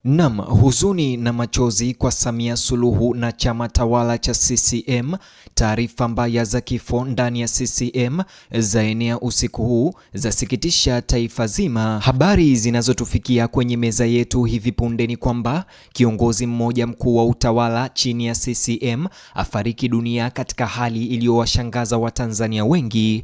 Naam, huzuni na machozi kwa Samia Suluhu na chama tawala cha CCM. Taarifa mbaya za kifo ndani ya CCM zaenea usiku huu, zasikitisha taifa zima. Habari zinazotufikia kwenye meza yetu hivi punde ni kwamba kiongozi mmoja mkuu wa utawala chini ya CCM afariki dunia katika hali iliyowashangaza Watanzania wengi.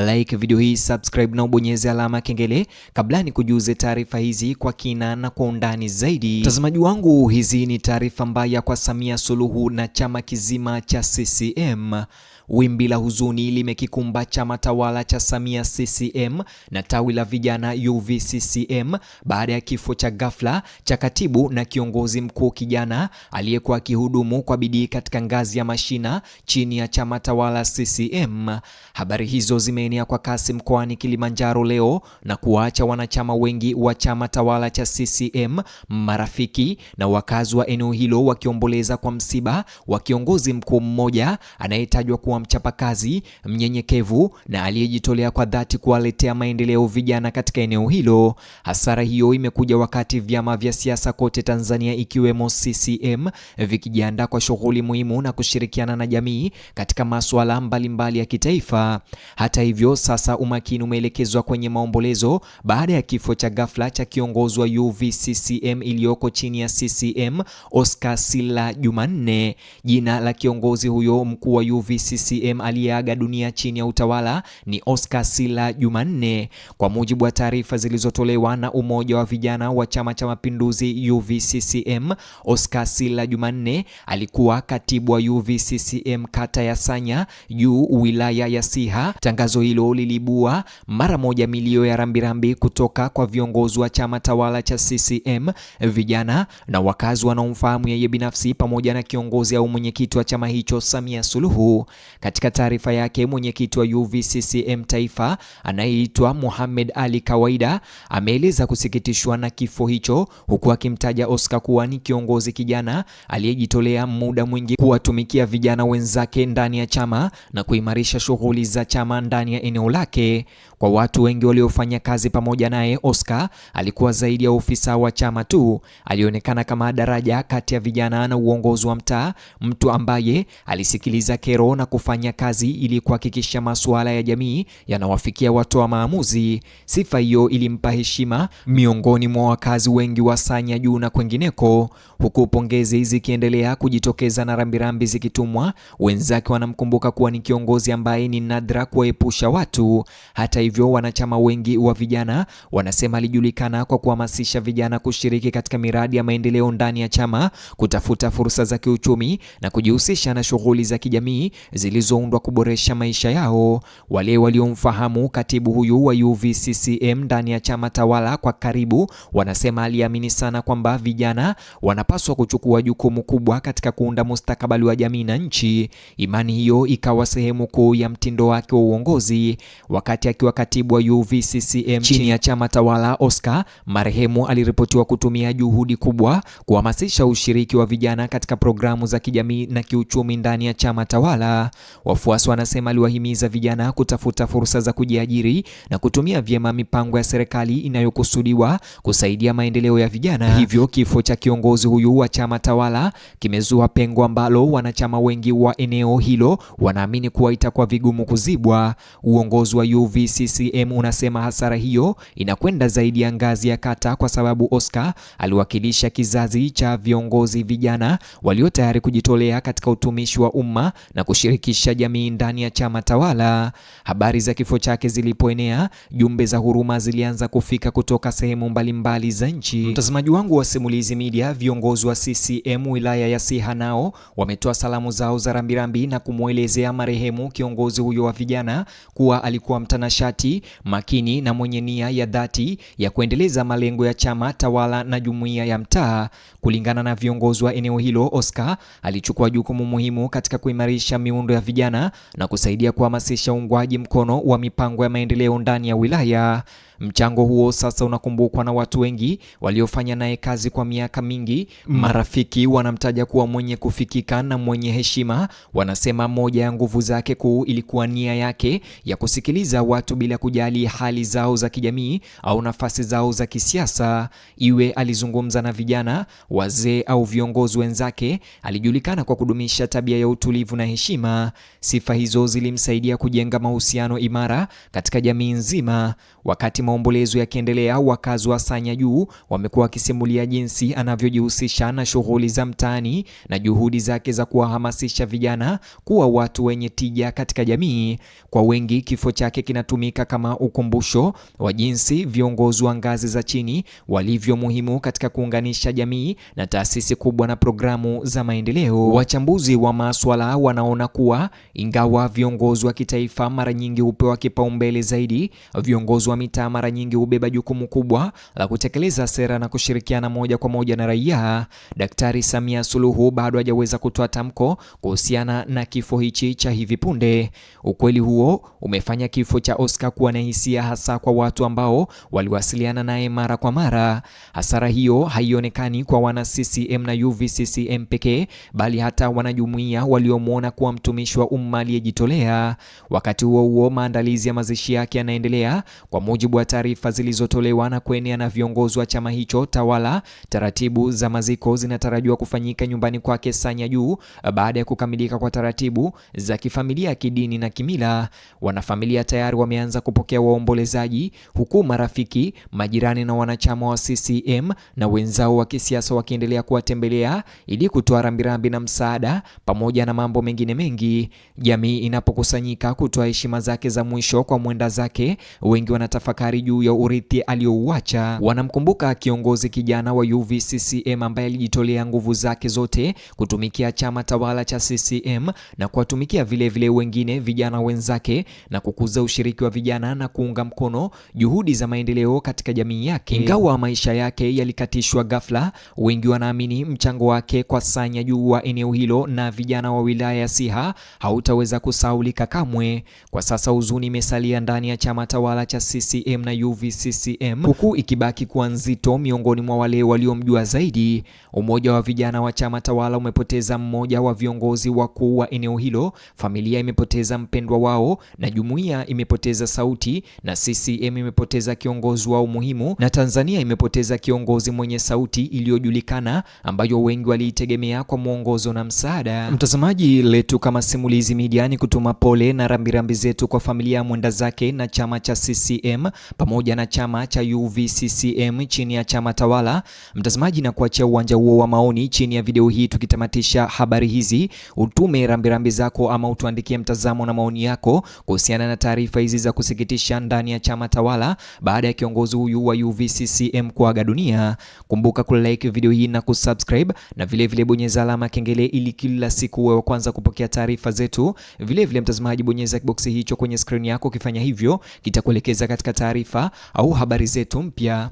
Like video hii, subscribe na ubonyeze alama kengele kabla ni kujuze taarifa hizi kwa kina na kwa undani zaidi. Mtazamaji wangu, hizi ni taarifa mbaya kwa Samia Suluhu na chama kizima cha CCM. Wimbi la huzuni limekikumba chama tawala cha Samia CCM na tawi la vijana UVCCM baada ya kifo cha ghafla cha katibu na kiongozi mkuu kijana aliyekuwa akihudumu kwa bidii katika ngazi ya mashina chini ya chama tawala CCM. Habari hizo zimeenea kwa kasi mkoani Kilimanjaro leo na kuwaacha wanachama wengi wa chama tawala cha CCM, marafiki na wakazi wa eneo hilo wakiomboleza kwa msiba wa kiongozi mkuu mmoja anayetajwa kuwa mchapakazi, mnyenyekevu na aliyejitolea kwa dhati kuwaletea maendeleo vijana katika eneo hilo. Hasara hiyo imekuja wakati vyama vya siasa kote Tanzania ikiwemo CCM vikijiandaa kwa shughuli muhimu na kushirikiana na jamii katika masuala mbalimbali ya kitaifa. Hata hivyo, sasa umakini umeelekezwa kwenye maombolezo baada ya kifo cha ghafla cha kiongozi wa UVCCM iliyoko chini ya CCM, Oscar Silla Jumanne. Jina la kiongozi huyo mkuu wa UVCCM aliyeaga dunia chini ya utawala ni Oscar Silla Jumanne. Kwa mujibu wa taarifa zilizotolewa na Umoja wa Vijana wa Chama cha Mapinduzi UVCCM, Oscar Silla Jumanne alikuwa katibu wa UVCCM kata ya Sanya Juu, wilaya ya Siha. Tangazo hilo lilibua mara moja milio ya rambirambi kutoka kwa viongozi wa chama tawala cha CCM, vijana na wakazi wanaomfahamu yeye binafsi pamoja na kiongozi au mwenyekiti wa chama hicho Samia Suluhu. Katika taarifa yake, mwenyekiti wa UVCCM taifa anayeitwa Mohamed Ali Kawaida ameeleza kusikitishwa na kifo hicho, huku akimtaja Oscar kuwa ni kiongozi kijana aliyejitolea muda mwingi kuwatumikia vijana wenzake ndani ya chama na kuimarisha shughuli za chama ndani ya eneo lake. Kwa watu wengi waliofanya kazi pamoja naye, Oscar alikuwa zaidi ya ofisa wa chama tu. Alionekana kama daraja kati ya vijana na uongozi wa mtaa, mtu ambaye alisikiliza kero na kufanya kazi ili kuhakikisha masuala ya jamii yanawafikia watu wa maamuzi. Sifa hiyo ilimpa heshima miongoni mwa wakazi wengi wa Sanya Juu na kwengineko, huku pongezi zikiendelea kujitokeza na rambirambi zikitumwa. Wenzake wanamkumbuka kuwa ni kiongozi ambaye ni nadra kuwaepusha watu. Hata hivyo, wanachama wengi wa vijana wanasema alijulikana kwa kuhamasisha vijana kushiriki katika miradi ya maendeleo ndani ya chama, kutafuta fursa za kiuchumi na kujihusisha na shughuli za kijamii zilizoundwa kuboresha maisha yao. Wale waliomfahamu katibu huyu wa UVCCM ndani ya chama tawala kwa karibu wanasema aliamini sana kwamba vijana wanapaswa kuchukua jukumu kubwa katika kuunda mustakabali wa jamii na nchi. Imani hiyo ikawa sehemu kuu ya mtindo wake wa uongozi. Wakati akiwa katibu wa UVCCM chini ya chama tawala, Oscar marehemu aliripotiwa kutumia juhudi kubwa kuhamasisha ushiriki wa vijana katika programu za kijamii na kiuchumi ndani ya chama tawala. Wafuasi wanasema aliwahimiza vijana kutafuta fursa za kujiajiri na kutumia vyema mipango ya serikali inayokusudiwa kusaidia maendeleo ya vijana. Hivyo kifo cha kiongozi huyu wa chama tawala kimezua pengo ambalo wanachama wengi wa eneo hilo wanaamini kuwa itakuwa vigumu kuzibwa. Uongozi wa UVCCM unasema hasara hiyo inakwenda zaidi ya ngazi ya kata, kwa sababu Oscar aliwakilisha kizazi cha viongozi vijana walio tayari kujitolea katika utumishi wa umma na kushirikisha jamii ndani ya chama tawala. Habari za kifo chake zilipoenea, jumbe za huruma zilianza kufika kutoka sehemu mbalimbali za nchi. Mtazamaji wangu wa Simulizi Media, viongozi wa CCM wilaya ya Siha nao wametoa salamu zao za rambirambi na kumwelezea marehemu kiongozi huyo wa vijana kuwa alikuwa mtanashati, makini na mwenye nia ya dhati ya kuendeleza malengo ya chama tawala na jumuiya ya mtaa. Kulingana na viongozi wa eneo hilo, Oscar alichukua jukumu muhimu katika kuimarisha miundo ya vijana na kusaidia kuhamasisha uungwaji mkono wa mipango ya maendeleo ndani ya wilaya. Mchango huo sasa unakumbukwa na watu wengi waliofanya naye kazi kwa miaka mingi. Marafiki wanamtaja kuwa mwenye kufikika na mwenye heshima. Wanasema moja ya nguvu zake kuu ilikuwa nia yake ya kusikiliza watu bila kujali hali zao za kijamii au nafasi zao za kisiasa. Iwe alizungumza na vijana, wazee au viongozi wenzake, alijulikana kwa kudumisha tabia ya utulivu na heshima. Sifa hizo zilimsaidia kujenga mahusiano imara katika jamii nzima. Wakati maombolezo yakiendelea, wakazi wa Sanya Juu wamekuwa wakisimulia jinsi anavyojihusisha na shughuli za mtaani na juhudi zake za kuwahamasisha vijana kuwa watu wenye tija katika jamii. Kwa wengi, kifo chake kinatumika kama ukumbusho wa jinsi viongozi wa ngazi za chini walivyo muhimu katika kuunganisha jamii na taasisi kubwa na programu za maendeleo. Wachambuzi wa masuala wanaona kuwa ingawa viongozi wa kitaifa mara nyingi hupewa kipaumbele zaidi, viongozi wa mitaa mara nyingi hubeba jukumu kubwa la kutekeleza sera na kushirikiana moja kwa moja na raia. Daktari Samia Suluhu bado hajaweza kutoa tamko kuhusiana na kifo hichi cha hivi punde. Ukweli huo umefanya kifo cha Oscar kuwa na hisia, hasa kwa watu ambao waliwasiliana naye mara kwa mara. Hasara hiyo haionekani kwa wana CCM na UVCCM pekee, bali hata wanajumuiya waliomwona kuwa mtumishi wa umma aliyejitolea. Wakati huo huo, maandalizi ya mazishi yake yanaendelea. Kwa mujibu wa taarifa zilizotolewa na kuenea na viongozi wa chama hicho tawala, taratibu za maziko zinatarajiwa kufanyika nyumbani kwake Sanya Juu baada ya kukamilika kwa taratibu za kifamilia, kidini na kimila. Wanafamilia tayari wameanza kupokea waombolezaji, huku marafiki, majirani na wanachama wa CCM na wenzao wa kisiasa wakiendelea kuwatembelea ili kutoa rambirambi na msaada pamoja na mambo mengine mengi. Jamii inapokusanyika kutoa heshima zake za mwisho kwa mwenda zake, wengi wanatafakari juu ya urithi aliouacha. Wanamkumbuka kiongozi kijana wa UVCCM ambaye alijitolea nguvu zake zote kutumikia chama tawala cha CCM na kuwatumikia vile wengine vijana wenzake na kukuza ushiriki wa vijana na kuunga mkono juhudi za maendeleo katika jamii yake. Ingawa maisha yake yalikatishwa ghafla, wengi wanaamini mchango wake kwa Sanya Juu wa eneo hilo na vijana wa wilaya ya Siha hautaweza kusahaulika kamwe. Kwa sasa huzuni imesalia ndani ya chama tawala cha CCM na UVCCM, huku ikibaki kuwa nzito miongoni mwa wale waliomjua zaidi. Umoja wa vijana wa chama tawala umepoteza mmoja wa viongozi wakuu wa eneo hilo, familia imepoteza mpendwa wao, na jumuiya imepoteza sauti, na CCM imepoteza kiongozi wao muhimu, na Tanzania imepoteza kiongozi mwenye sauti iliyojulikana ambayo wengi waliitegemea kwa mwongozo na msaada. Mtazamaji, letu kama Simulizi Media ni kutuma pole na rambirambi zetu kwa familia ya mwenda zake na chama cha CCM pamoja na chama cha UVCCM chini ya chama tawala. Mtazamaji, na kuachia uwanja huo wa maoni chini ya video hii. Tukitamatisha habari hizi, utume rambirambi zako ama utuandikie mtazamo na maoni yako kuhusiana na taarifa hizi za kusikitisha ndani ya chama tawala baada ya kiongozi huyu wa UVCCM kuaga dunia. Kumbuka kulike video hii na kusubscribe, na vile bonyeza alama kengele ili kila siku uwe wa kwanza kupokea taarifa zetu. Vile mtazamaji, bonyeza kiboksi hicho kwenye screen yako. Ukifanya hivyo kitakuelekeza katika taarifa au habari zetu mpya.